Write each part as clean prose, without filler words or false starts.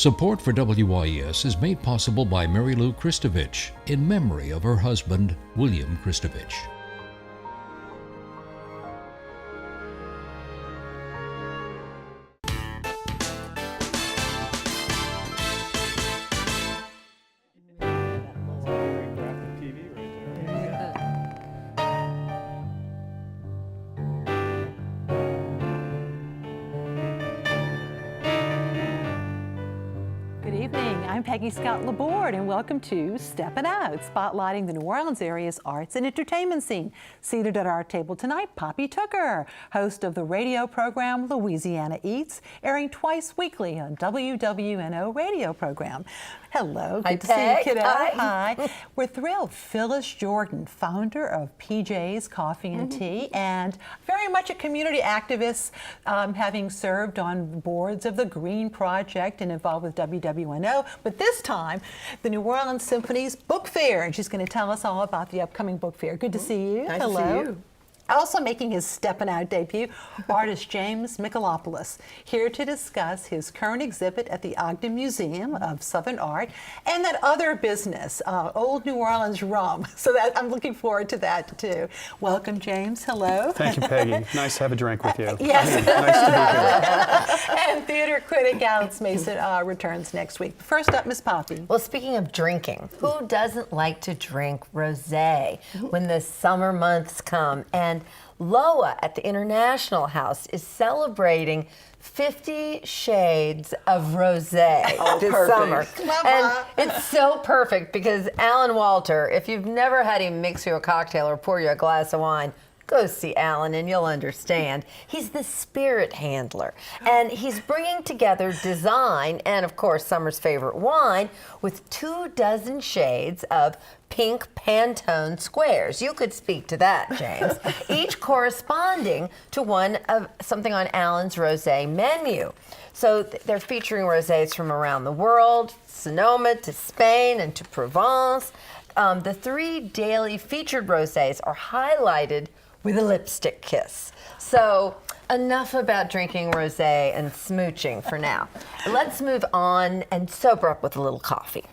Support for WYES is made possible by Mary Lou Kristovich in memory of her husband, William Kristovich. I'm Peggy Laborde, and welcome to Steppin Out, spotlighting the New Orleans area's arts and entertainment scene. Seated at our table tonight, Poppy Tucker, host of the radio program Louisiana Eats, airing twice weekly on WWNO radio program. Hello, good to see you, kiddo. Hi. We're thrilled. Phyllis Jordan, founder of PJ's Coffee and Tea, and very much a community activist, having served on boards of the Green Project and involved with WWNO. But this time, the New Orleans Symphony's book fair, and she's going to tell us all about the upcoming book fair. Good to see you. Nice Hello. to see you. Also making his Steppin Out debut, artist James Michalopoulos, here to discuss his current exhibit at the Ogden Museum of Southern Art and that other business, Old New Orleans Rum. So that I'm looking forward to that too. Welcome, James. Hello. Thank you, Peggy. Nice to have a drink with you. Yes. Nice to be here. And theater critic Alex Mason returns next week. First up, Miss Poppy. Well, speaking of drinking, who doesn't like to drink rosé when the summer months come? And Loa at the International House is celebrating 50 shades of rosé this summer. And it's so perfect because Alan Walter, if you've never had him mix you a cocktail or pour you a glass of wine, go see Alan and you'll understand. He's the spirit handler, and he's bringing together design and, of course, summer's favorite wine with 24 shades of pink Pantone squares. You could speak to that, James. Each corresponding to one of something on Alan's rosé menu. So they're featuring rosés from around the world, Sonoma to Spain and to Provence. The 3 daily featured rosés are highlighted with a lipstick kiss. So enough about drinking rosé and smooching for now. Let's move on and sober up with a little coffee.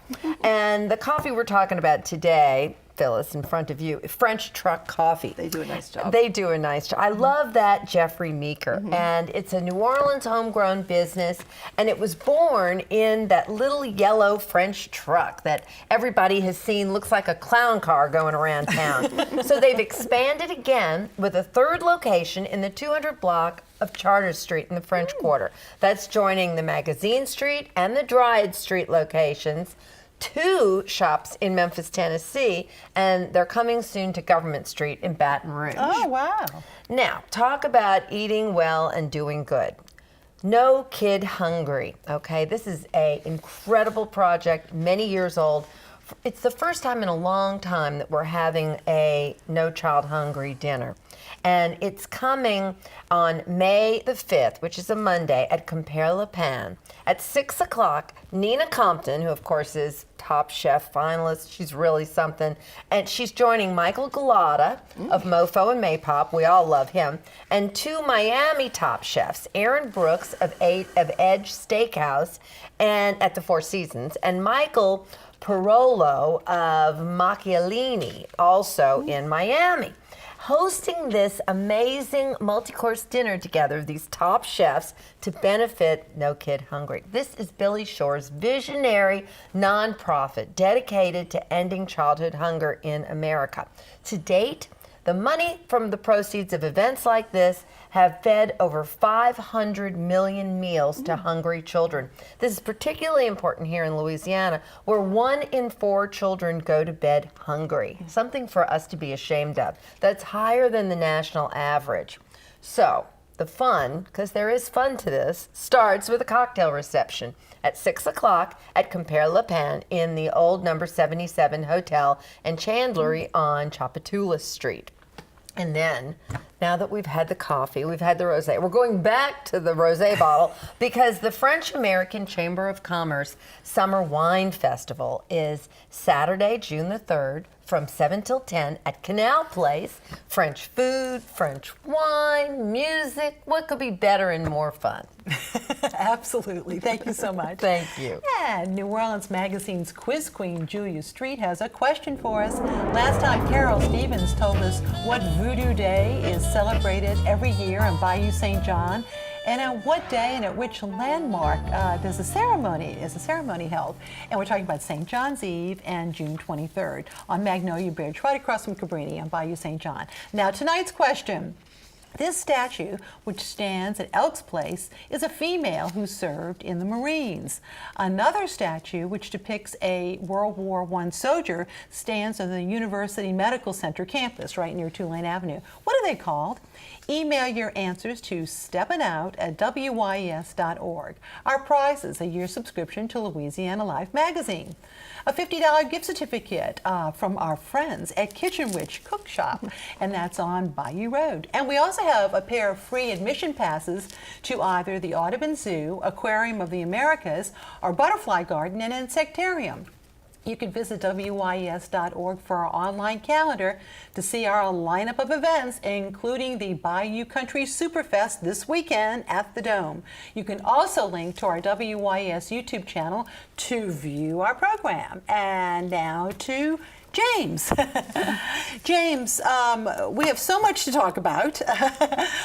And the coffee we're talking about today, Phyllis, in front of you, French Truck Coffee. They do a nice job. They do a nice job. I love that Jeffrey Meeker. And it's a New Orleans homegrown business, and it was born in that little yellow French truck that everybody has seen, looks like a clown car going around town. So they've expanded again with a 3rd location in the 200 block of Charter Street in the French Quarter. That's joining the Magazine Street and the Dryad Street locations. 2 shops in Memphis, Tennessee, and they're coming soon to Government Street in Baton Rouge. Oh, wow. Now, talk about eating well and doing good. No Kid Hungry, okay? This is an incredible project, many years old. It's the first time in a long time that we're having a No Child Hungry dinner. And it's coming on May the 5th, which is a Monday, at Compere Le Pan. At 6 o'clock, Nina Compton, who of course is Top Chef finalist, she's really something, and she's joining Michael Gulotta of Mofo and Maypop, we all love him, and 2 Miami Top Chefs, Aaron Brooks of Edge Steakhouse and at the Four Seasons, and Michael Parolo of Macchialini, also in Miami. Hosting this amazing multi-course dinner together, these top chefs, to benefit No Kid Hungry. This is Billy Shore's visionary nonprofit dedicated to ending childhood hunger in America. To date, the money from the proceeds of events like this have fed over 500 million meals to hungry children. This is particularly important here in Louisiana, where 1 in 4 children go to bed hungry, something for us to be ashamed of. That's higher than the national average. So the fun, because there is fun to this, starts with a cocktail reception at 6 o'clock at Compere Le Pan in the old number 77 Hotel and Chandlery on Chapputis Street. And then now that we've had the coffee, we've had the rosé, we're going back to the rosé bottle because the French American Chamber of Commerce Summer Wine Festival is Saturday, June the 3rd, from 7 till 10 at Canal Place. French food, French wine, music. What could be better and more fun? Absolutely. Thank you so much. Thank you. And New Orleans Magazine's quiz queen, Julia Street, has a question for us. Last time, Carol Stevens told us what Voodoo Day is celebrated every year in Bayou St. John. And on what day and at which landmark is a ceremony held? And we're talking about St. John's Eve and June 23rd on Magnolia Bridge, right across from Cabrini on Bayou St. John. Now, tonight's question. This statue, which stands at Elks Place, is a female who served in the Marines. Another statue, which depicts a World War I soldier, stands on the University Medical Center campus right near Tulane Avenue. What are they called? Email your answers to steppinout@wyes.org. Our prize is a year subscription to Louisiana Life magazine. A $50 gift certificate from our friends at Kitchen Witch Cook Shop, and that's on Bayou Road. And we also have a pair of free admission passes to either the Audubon Zoo, Aquarium of the Americas, or Butterfly Garden and Insectarium. You can visit WYES.org for our online calendar to see our lineup of events, including the Bayou Country Superfest this weekend at the Dome. You can also link to our WYES YouTube channel to view our program. And now to James. James, we have so much to talk about.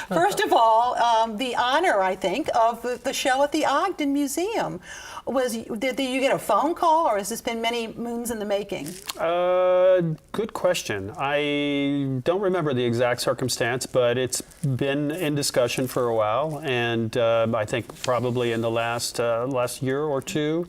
First of all, the honor, I think, of the show at the Ogden Museum. Did you get a phone call, or has this been many moons in the making? Good question. I don't remember the exact circumstance, but it's been in discussion for a while, and I think probably in the last year or two,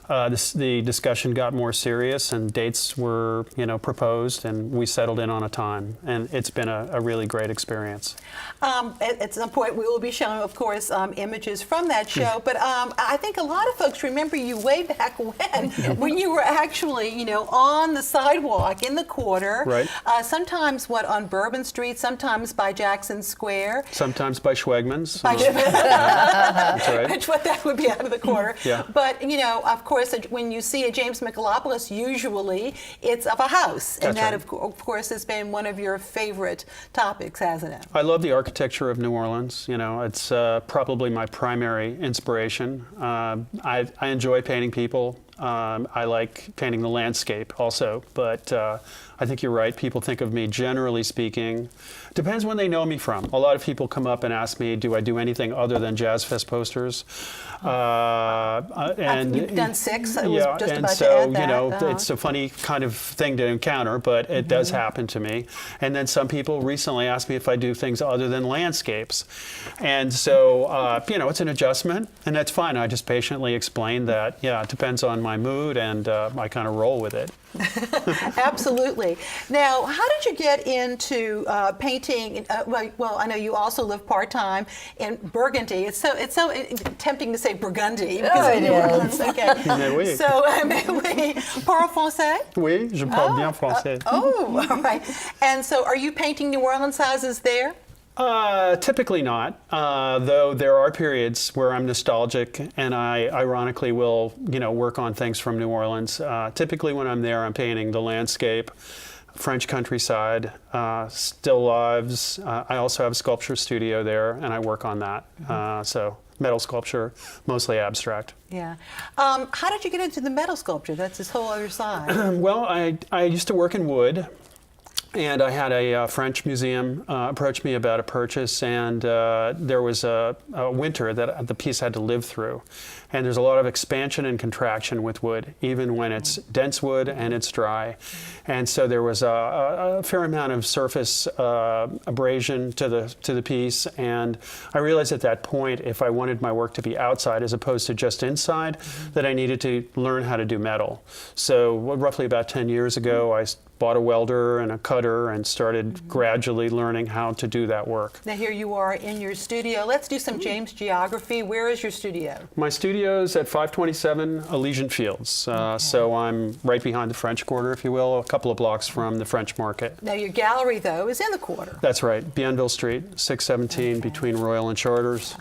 the discussion got more serious, and dates were, proposed, and we settled in on a time, and it's been a really great experience. At some point, we will be showing, of course, images from that show. But I think a lot of folks remember you way back when you were actually, on the sidewalk in the quarter. Right. Sometimes on Bourbon Street, sometimes by Jackson Square. Sometimes by Schwegman's. That's right. Which that would be out of the quarter. Yeah. But of course, when you see a James Michalopoulos, usually it's of a house, and that, of course, has been one of your favorite topics, hasn't it? I love the architecture of New Orleans. It's probably my primary inspiration. I enjoy painting people. I like painting the landscape also, but I think you're right. People think of me, generally speaking, depends when they know me from. A lot of people come up and ask me, do I do anything other than Jazz Fest posters? And you've done 6. I was just and about so, to add that. It's a funny kind of thing to encounter, but it does happen to me. And then some people recently asked me if I do things other than landscapes. And so, it's an adjustment, and that's fine. I just patiently explain that, it depends on my mood, and I kind of roll with it. Absolutely. Now, how did you get into painting? Well, I know you also live part-time in Burgundy. It's so tempting to say Burgundy. It is. Okay. Oui. So, oui. Parle français? Oui, je parle bien français. All right. And so, are you painting New Orleans houses there? Typically not, though there are periods where I'm nostalgic, and I ironically will, work on things from New Orleans. Typically when I'm there, I'm painting the landscape, French countryside, still lives. I also have a sculpture studio there, and I work on that. So metal sculpture, mostly abstract. Yeah. How did you get into the metal sculpture? That's this whole other side. Well, I used to work in wood. And I had a French museum approach me about a purchase, and there was a winter that the piece had to live through. And there's a lot of expansion and contraction with wood, even when it's dense wood and it's dry. And so there was a fair amount of surface abrasion to the piece. And I realized at that point, if I wanted my work to be outside as opposed to just inside, that I needed to learn how to do metal. So roughly about 10 years ago, I bought a welder and a cutter and started gradually learning how to do that work. Now here you are in your studio. Let's do some James geography. Where is your studio? My studio's at 527 Elysian Fields, so I'm right behind the French Quarter, if you will, a couple of blocks from the French Market. Now your gallery, though, is in the Quarter. That's right, Bienville Street, 617 between Royal and Charters.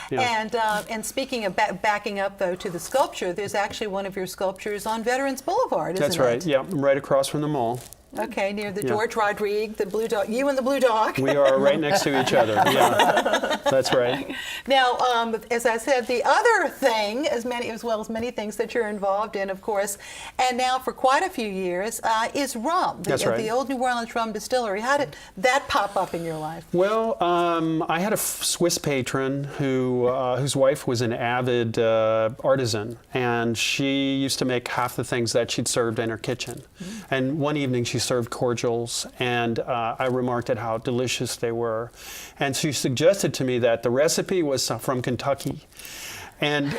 Yeah. And speaking of backing up, though, to the sculpture, there's actually one of your sculptures on Veterans Boulevard, isn't it? That's right, yeah, I'm right across from the mall. Okay, near the George Rodrigue, the blue dog, you and the blue dog. We are right next to each other, yeah, that's right. Now, as I said, the other thing, as well as many things that you're involved in, of course, and now for quite a few years, is rum. That's right. The Old New Orleans Rum Distillery. How did that pop up in your life? Well, I had a Swiss patron whose wife was an avid artisan, and she used to make half the things that she'd served in her kitchen. And one evening she served cordials, and I remarked at how delicious they were. And she suggested to me that the recipe was from Kentucky, and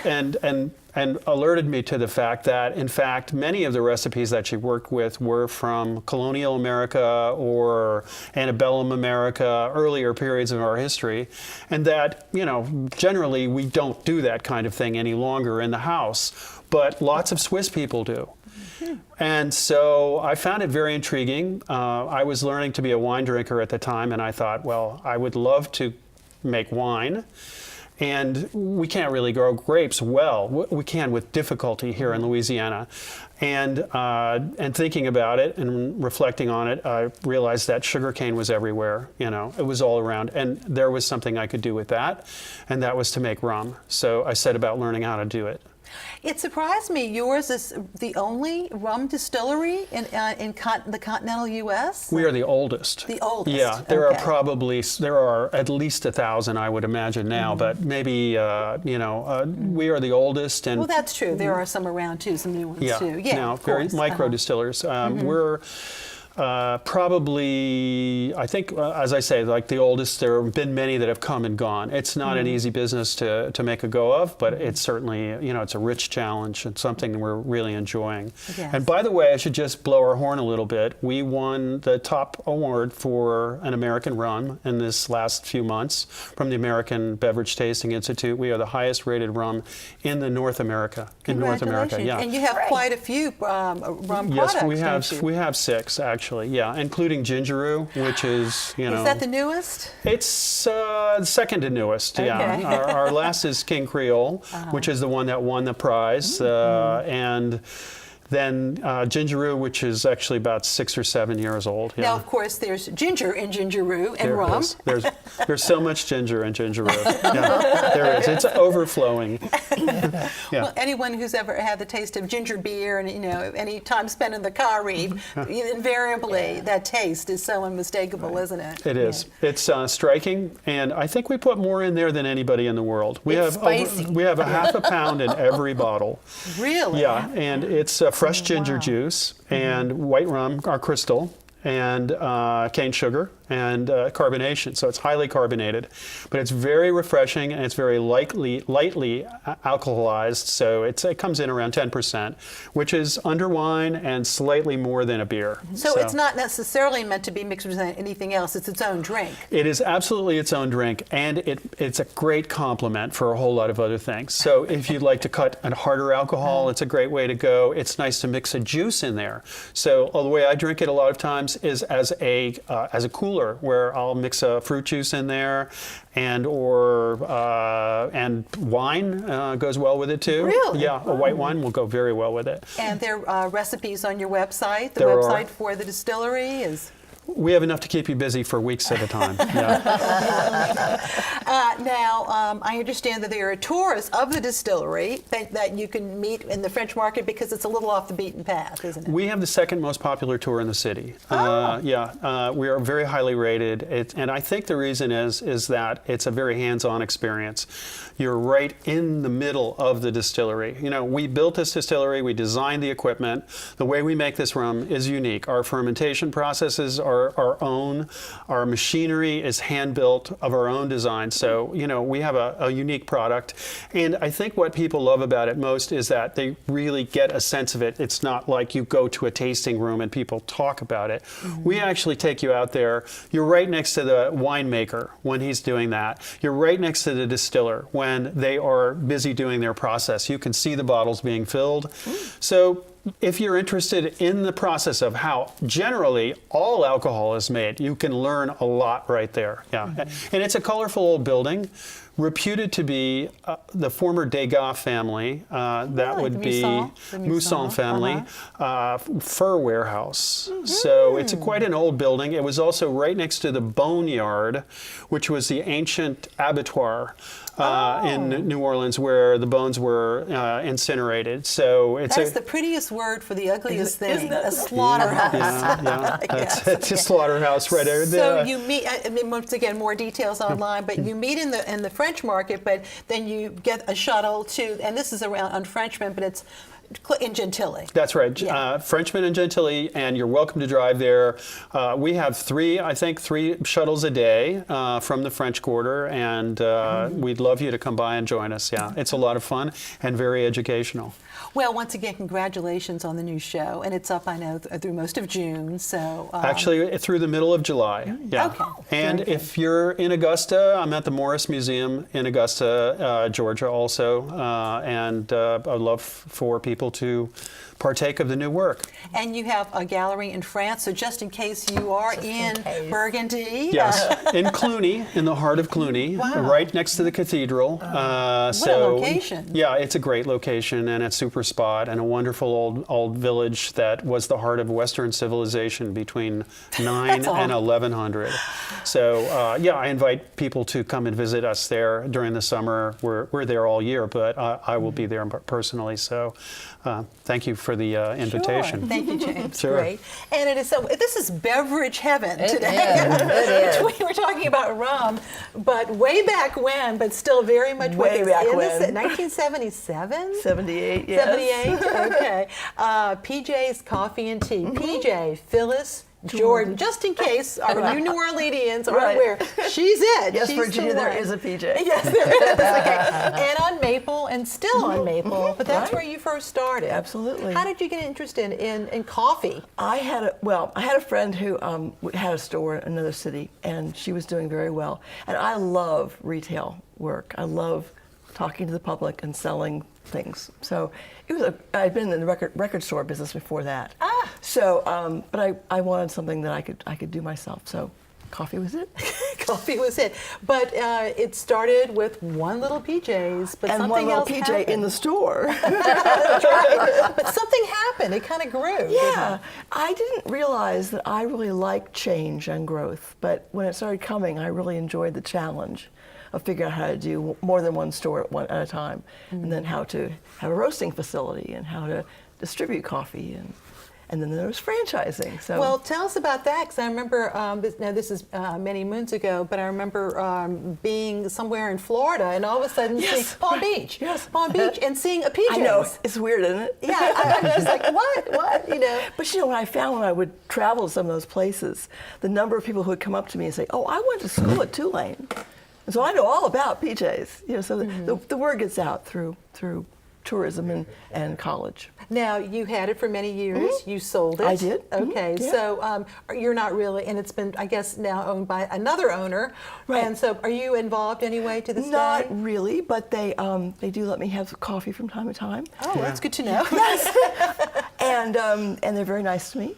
alerted me to the fact that, in fact, many of the recipes that she worked with were from colonial America or antebellum America, earlier periods of our history, and that, you know, generally we don't do that kind of thing any longer in the house, but lots of Swiss people do. And so I found it very intriguing. I was learning to be a wine drinker at the time, and I thought, well, I would love to make wine. And we can't really grow grapes well. We can with difficulty here in Louisiana. And thinking about it and reflecting on it, I realized that sugarcane was everywhere. You know, it was all around. And there was something I could do with that, and that was to make rum. So I set about learning how to do it. It surprised me. Yours is the only rum distillery in the continental U.S.? We are the oldest. The oldest. Yeah, there are at least 1,000, I would imagine now, but maybe, we are the oldest. And well, that's true. There are some around, too, some new ones, too. Yeah, now, very micro distillers. We're probably, I think, as I say, like the oldest. There have been many that have come and gone. It's not an easy business to make a go of, but it's certainly, it's a rich challenge and something we're really enjoying. Yes. And by the way, I should just blow our horn a little bit. We won the top award for an American rum in this last few months from the American Beverage Tasting Institute. We are the highest rated rum in North America. Yeah. And you have quite a few rum products. Yes, we have 6 actually. Yeah, including Gingeroo, which is, Is that the newest? It's second to newest, yeah. Okay. Our last is King Creole, which is the one that won the prize, and then Gingeroo, which is actually about 6 or 7 years old. Yeah. Now, of course, there's ginger in Gingeroo and rum. There's so much ginger in Gingeroo. Yeah, there is. It's overflowing. Yeah. Well, anyone who's ever had the taste of ginger beer and any time spent in the Caribe, invariably that taste is so unmistakable, isn't it? It is. Yeah. It's striking, and I think we put more in there than anybody in the world. We have a half a pound in every bottle. Really? Yeah, and it's fresh ginger juice and white rum, our crystal, and cane sugar and carbonation. So it's highly carbonated, but it's very refreshing and it's very lightly alcoholized. So it comes in around 10%, which is under wine and slightly more than a beer. So it's not necessarily meant to be mixed with anything else. It's its own drink. It is absolutely its own drink, and it's a great complement for a whole lot of other things. So if you'd like to cut a harder alcohol, it's a great way to go. It's nice to mix a juice in there. So the way I drink it a lot of times is as a cooler, where I'll mix a fruit juice in there, and wine goes well with it too. Really? Yeah, a white wine will go very well with it. And there are recipes on your website. The website for the distillery is. We have enough to keep you busy for weeks at a time. Yeah. Now, I understand that there are tours of the distillery that you can meet in the French Market because it's a little off the beaten path, isn't it? We have the second most popular tour in the city. We are very highly rated, and I think the reason is that it's a very hands-on experience. You're right in the middle of the distillery. We built this distillery, we designed the equipment. The way we make this rum is unique. Our fermentation processes are our own. Our machinery is hand-built of our own design. So, we have a unique product. And I think what people love about it most is that they really get a sense of it. It's not like you go to a tasting room and people talk about it. We actually take you out there. You're right next to the winemaker when he's doing that. You're right next to the distiller when they are busy doing their process. You can see the bottles being filled. So if you're interested in the process of how generally all alcohol is made, you can learn a lot right there. Yeah. And it's a colorful old building, reputed to be the former Degas family. That would be the Mousson family, fur warehouse. So it's quite an old building. It was also right next to the boneyard, which was the ancient abattoir in New Orleans, where the bones were incinerated. So that's the prettiest word for the ugliest thing, a slaughterhouse. It's a slaughterhouse right there. So you meet, I mean, once again, more details online, but you meet in the French market, but then you get a shuttle to, and this is around on Frenchman, but it's in Gentilly. That's right, Frenchman and Gentilly, and you're welcome to drive there. We have three shuttles a day from the French Quarter, and we'd love you to come by and join us. Yeah, it's a lot of fun and very educational. Well, once again, congratulations on the new show, and it's up, I know, through most of June. So actually, through the middle of July. Yeah. Okay. And if you're in Augusta, I'm at the Morris Museum in Augusta, Georgia, also, and I'd love for people to partake of the new work. And you have a gallery in France, so just in case you are in Burgundy. Yes, in Cluny, in the heart of Cluny, right next to the cathedral. What a location. Yeah, it's a great location, and it's super spot, and a wonderful old village that was the heart of Western civilization between 9 and 1100. So I invite people to come and visit us there during the summer. We're there all year, but I will be there personally. So thank you for the invitation. Sure. Thank you, James. Sure. Great. And it is so. This is beverage heaven today. It is. We're talking about rum, but way back when, but still very much way back when. 1977. 78. Yes. 78. Okay. PJ's Coffee and Tea. PJ, Phyllis, Jordan, just in case our New Orleanians aren't aware, she's it. Yes, she's Virginia, there is a PJ. Yes, there is. Okay. And on Maple, and still on Maple, but that's where you first started. Absolutely. How did you get interested in coffee? I had a friend who had a store in another city, and she was doing very well. And I love retail work. I love talking to the public and selling things. So it was I'd been in the record store business before that. So, but I wanted something that I could do myself. So coffee was it. Coffee was it. But it started with one little PJ's, but and something one little else PJ happened. in the store. That's right. But something happened. It kind of grew. Yeah, I didn't realize that I really liked change and growth. But when it started coming, I really enjoyed the challenge of figuring out how to do more than one store at a time, and then how to have a roasting facility and how to distribute coffee, and then there was franchising. So well, tell us about that, because I remember this is many moons ago, but I remember being somewhere in Florida and all of a sudden seeing Palm Beach, Palm Beach, and seeing a PJ's. I know, it's weird, isn't it? Yeah, I'm just like, what, you know? But when I would travel to some of those places, the number of people who would come up to me and say, "Oh, I went to school at Tulane." And so I know all about PJs, so the word gets out through tourism and college. Now, you had it for many years. You sold it. I did. Okay, so you're not really, and it's been, I guess, now owned by another owner. Right. And so are you involved anyway to this day? Not really, but they do let me have coffee from time to time. Oh, that's good to know. Yes. And they're very nice to me.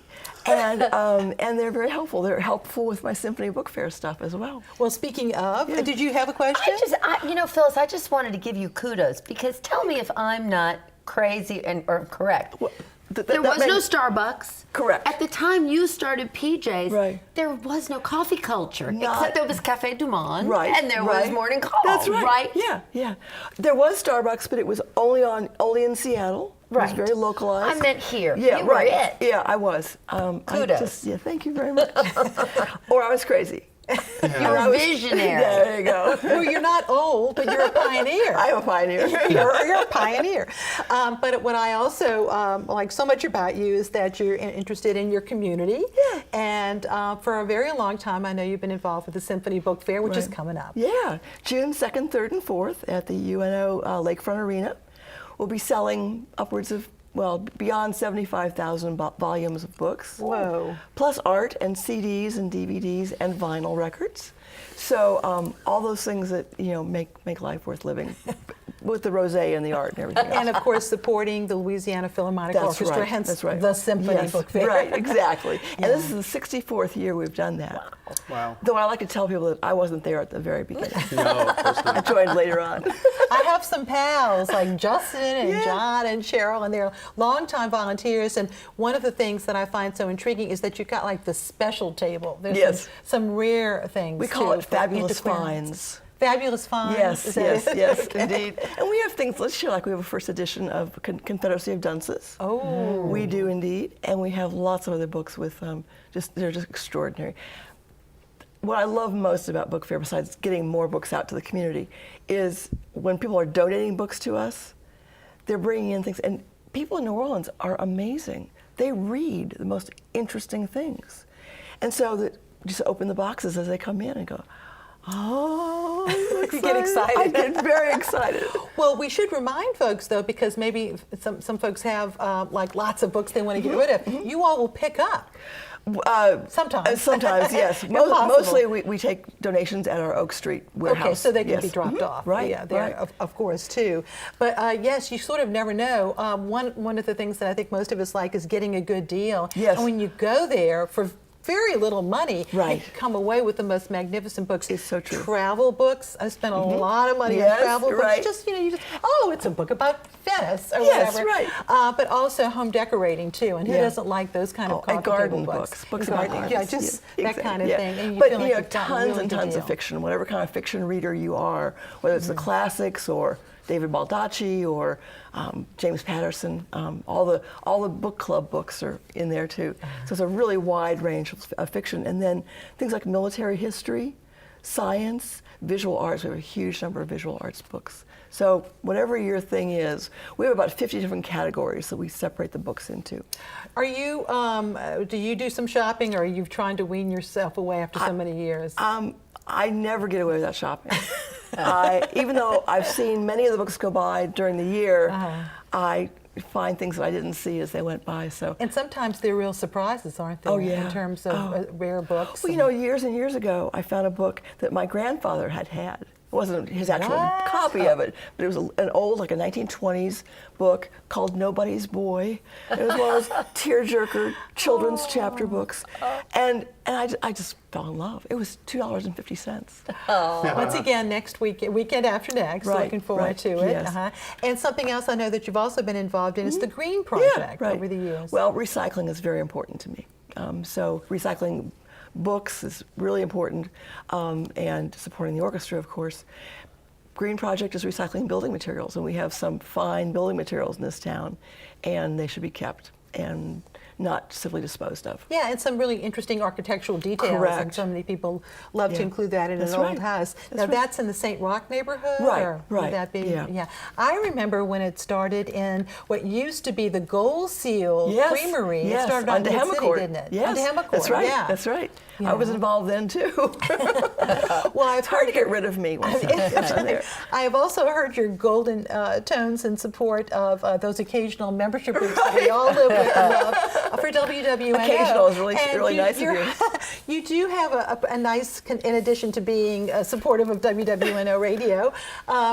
And they're very helpful. They're helpful with my Symphony Book Fair stuff as well. Well, speaking of, did you have a question? Phyllis, I just wanted to give you kudos, because tell me if I'm not crazy or correct. Well, there was no Starbucks. Correct. At the time you started PJ's, right, there was no coffee culture, except there was Café du Monde, right, and there was Morning Call. That's right. Right? Yeah. There was Starbucks, but it was only in Seattle. Right. It was very localized. I meant here. Yeah, you right. Were it. Yeah, I was. Kudos. Thank you very much. Or I was crazy. You're a visionary. There you go. Well, you're not old, but you're a pioneer. I'm a pioneer. You're a pioneer. But what I also like so much about you is that you're interested in your community. Yeah. And for a very long time, I know you've been involved with the Symphony Book Fair, which is coming up. Yeah, June 2nd, 3rd, and 4th at the UNO Lakefront Arena. We'll be selling upwards of, well, beyond 75,000 volumes of books. Whoa. Plus art and CDs and DVDs and vinyl records. So all those things that, you know, make life worth living. With the rosé and the art and everything else. And of course, supporting the Louisiana Philharmonic That's Orchestra, right. hence That's right. the Symphony Yes, Book Fair. Right, exactly. And this is the 64th year we've done that. Wow. Though I like to tell people that I wasn't there at the very beginning. No, of course I not. joined later on. I have some pals like Justin and John and Cheryl, and they're longtime volunteers. And one of the things that I find so intriguing is that you've got like the special table. There's some rare things. We call too, it for fabulous antiquarians. finds. Fabulous finds. Yes, Is that it? yes, Okay. indeed. And we have things, let's share, like we have a first edition of Confederacy of Dunces. Oh. We do indeed. And we have lots of other books with, they're just extraordinary. What I love most about Book Fair, besides getting more books out to the community, is when people are donating books to us, they're bringing in things. And people in New Orleans are amazing. They read the most interesting things. And so just open the boxes as they come in and go, oh, You get excited. I get very excited. Well, we should remind folks, though, because maybe some folks have like lots of books they want to get rid of. You all will pick up. Sometimes. Sometimes, yes. If possible. Mostly we take donations at our Oak Street warehouse. Okay, so they can yes. be dropped off. Right, Yeah, there, right. of course, too. But yes, you sort of never know. One of the things that I think most of us like is getting a good deal. Yes. And when you go there for very little money, Right. you can come away with the most magnificent books. It's so true. Travel books. I spent a lot of money Yes, on travel books. right. Just, it's a book about Venice or Yes, whatever. right. But also home decorating, too. And who Yeah. doesn't like those kind of coffee and garden table books? books And about gardening. gardens. Yeah, just Yeah, that kind of exactly, thing. And you but feel like you know, you've gotten a tons really and good tons of deal. fiction, whatever kind of fiction reader you are, whether it's the classics or David Baldacci or James Patterson, all the book club books are in there too. So it's a really wide range of fiction. And then things like military history, science, visual arts. We have a huge number of visual arts books. So whatever your thing is, we have about 50 different categories that we separate the books into. Are you, do you do some shopping, or are you trying to wean yourself away after so many years? I never get away without shopping. Even though I've seen many of the books go by during the year, I find things that I didn't see as they went by. So. And sometimes they're real surprises, aren't they? Oh, yeah. In terms of rare books. Well, you know, years and years ago, I found a book that my grandfather had. It wasn't his actual What? copy of it, but it was an old, like a 1920s book called Nobody's Boy. It was one of those tearjerker children's chapter books. And I just fell in love. It was $2.50. Once again, next weekend after next. Right, Looking forward right, to it. yes. And something else I know that you've also been involved in is the Green Project over the years. Well, recycling is very important to me. So recycling books is really important, and supporting the orchestra, of course. Green Project is recycling building materials, and we have some fine building materials in this town, and they should be kept and not simply disposed of. Yeah, and some really interesting architectural details. Correct. And so many people love to Yeah. include that in That's an old right. house. That's Now, right. that's in the St. Roch neighborhood? Right, Or right, would that be? yeah. I remember when it started in what used to be the Gold Seal Yes, Creamery. yes, It started on on Mid-City, Dehemicourt. didn't it? Yes, On Dehemicourt, that's right. yeah. That's right. Yeah. I was involved then too. Well, I've It's hard to get rid of me once I'm there. I have also heard your golden tones in support of those occasional membership groups that we all live with and love for WWNO. Occasional is really, And really nice of you. You do have a nice, in addition to being supportive of WWNO radio,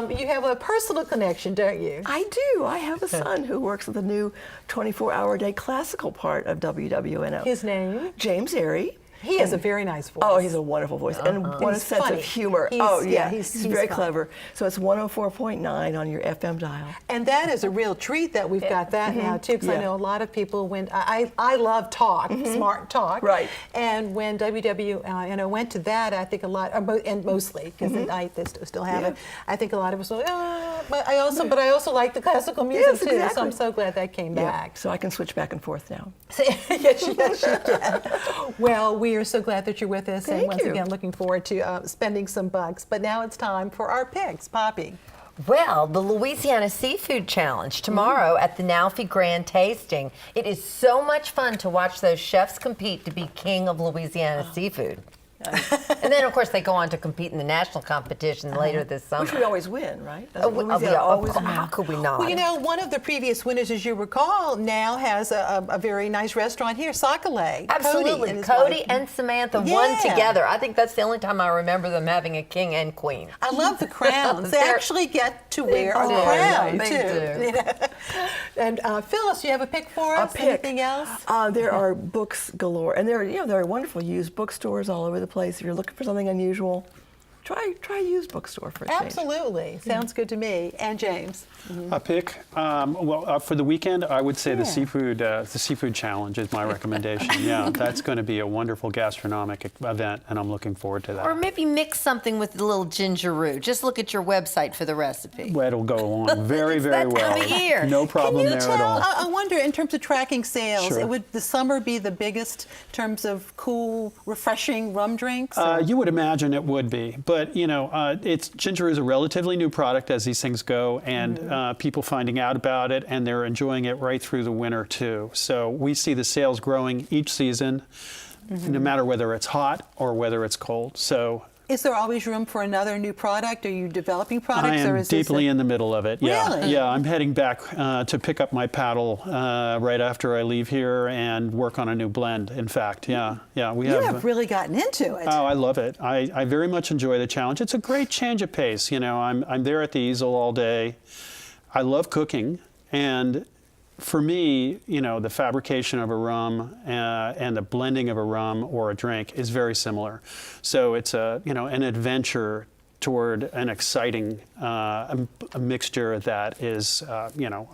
you have a personal connection, don't you? I do. I have a son who works at the new 24-hour-a-day classical part of WWNO. His name? James Airy. He has a very nice voice. Oh, he's a wonderful voice. And what a He's sense funny. of humor. He's He's very fun. clever. So it's 104.9 on your FM dial. And that is a real treat that we've got that now too, because I Yeah. know a lot of people I love talk, smart talk. Right. And when WWNO went to that, I think a lot, and mostly because they still have it. I think a lot of us were like, but I also like the classical music Yes, too. So I'm exactly. so glad that came back. So I can switch back and forth now. yes, you can. Well, we We are so glad that you're with us, and Thank once you. again, looking forward to spending some bucks. But now it's time for our picks. Poppy. Well, the Louisiana Seafood Challenge tomorrow at the Nalfi Grand Tasting. It is so much fun to watch those chefs compete to be king of Louisiana seafood. And then, of course, they go on to compete in the national competition later this summer. Which we always win, right? How could we not? Well, you know, one of the previous winners, as you recall, now has a very nice restaurant here, Sakale. Absolutely. Cody and Samantha won together. I think that's the only time I remember them having a king and queen. I love the crowns. They actually get to wear a do. crown, They too. do. You know? And Phyllis, you have a pick for us? Anything else? There are books galore, and there are wonderful used bookstores all over the place. If you're looking for something unusual, try a used bookstore for a change. Absolutely. Sounds good to me. And James? A pick? For the weekend, I would say the seafood challenge is my recommendation. Yeah, that's going to be a wonderful gastronomic event, and I'm looking forward to that. Or maybe mix something with a little ginger roux. Just look at your website for the recipe. Well, it'll go along very, very that well. time of year. No problem Can you there at all. I wonder, in terms of tracking sales, Sure. would the summer be the biggest in terms of cool, refreshing rum drinks? You would imagine it would be, but ginger is a relatively new product as these things go, and people finding out about it, and they're enjoying it right through the winter too. So we see the sales growing each season, no matter whether it's hot or whether it's cold. So. Is there always room for another new product? Are you developing products? I am deeply in the middle of it. Yeah, Really? yeah. I'm heading back to pick up my paddle right after I leave here and work on a new blend. In fact, we You have. have really gotten into it. Oh, I love it. I very much enjoy the challenge. It's a great change of pace. I'm there at the easel all day. I love cooking, and for me, the fabrication of a rum and the blending of a rum or a drink is very similar. So it's an adventure toward an exciting a mixture that is, a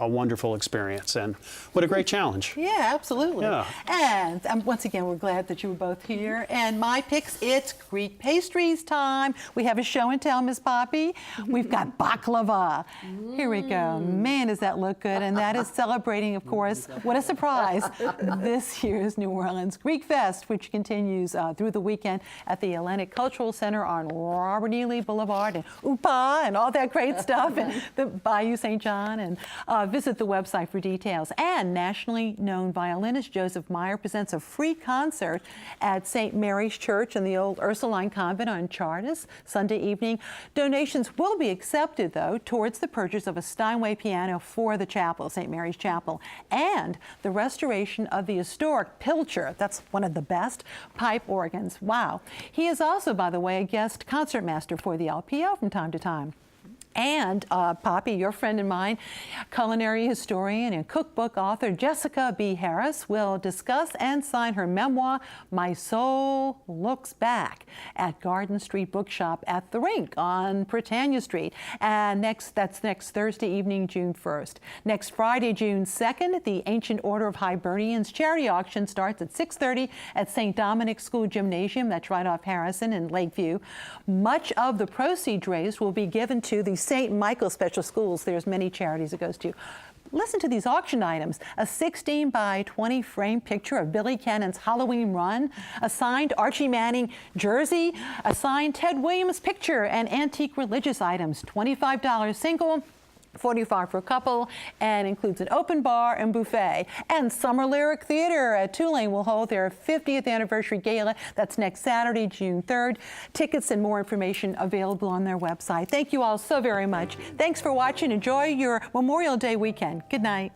wonderful experience. And what a great challenge. Yeah, absolutely. Yeah. And once again, we're glad that you were both here. And my picks, it's Greek pastries time. We have a show and tell, Miss Poppy. We've got baklava. Here we go. Man, does that look good. And that is celebrating, of course, what a surprise, this year's New Orleans Greek Fest, which continues through the weekend at the Atlantic Cultural Center on Robert E. Lee Boulevard and UPA and all that great stuff, and the Bayou St. John. And visit the website for details. And nationally known violinist Joseph Meyer presents a free concert at St. Mary's Church in the old Ursuline Convent on Chartres Sunday evening. Donations will be accepted, though, towards the purchase of a Steinway piano for the chapel, St. Mary's Chapel, and the restoration of the historic Pilcher. That's one of the best pipe organs. Wow. He is also, by the way, a guest concertmaster for the LPO from time to time. And Poppy, your friend and mine, culinary historian and cookbook author Jessica B. Harris will discuss and sign her memoir, My Soul Looks Back, at Garden Street Bookshop at the Rink on Britannia Street. And that's next Thursday evening, June 1st. Next Friday, June 2nd, the Ancient Order of Hibernians charity auction starts at 6:30 at St. Dominic's School Gymnasium. That's right off Harrison in Lakeview. Much of the proceeds raised will be given to the St. Michael Special Schools. There's many charities it goes to. Listen to these auction items. A 16 by 20 frame picture of Billy Cannon's Halloween Run, a signed Archie Manning jersey, a signed Ted Williams picture, and antique religious items. $25 single, $45 for a couple, and includes an open bar and buffet. And Summer Lyric Theater at Tulane will hold their 50th anniversary gala. That's next Saturday, June 3rd. Tickets and more information available on their website. Thank you all so very much. Thanks for watching. Enjoy your Memorial Day weekend. Good night.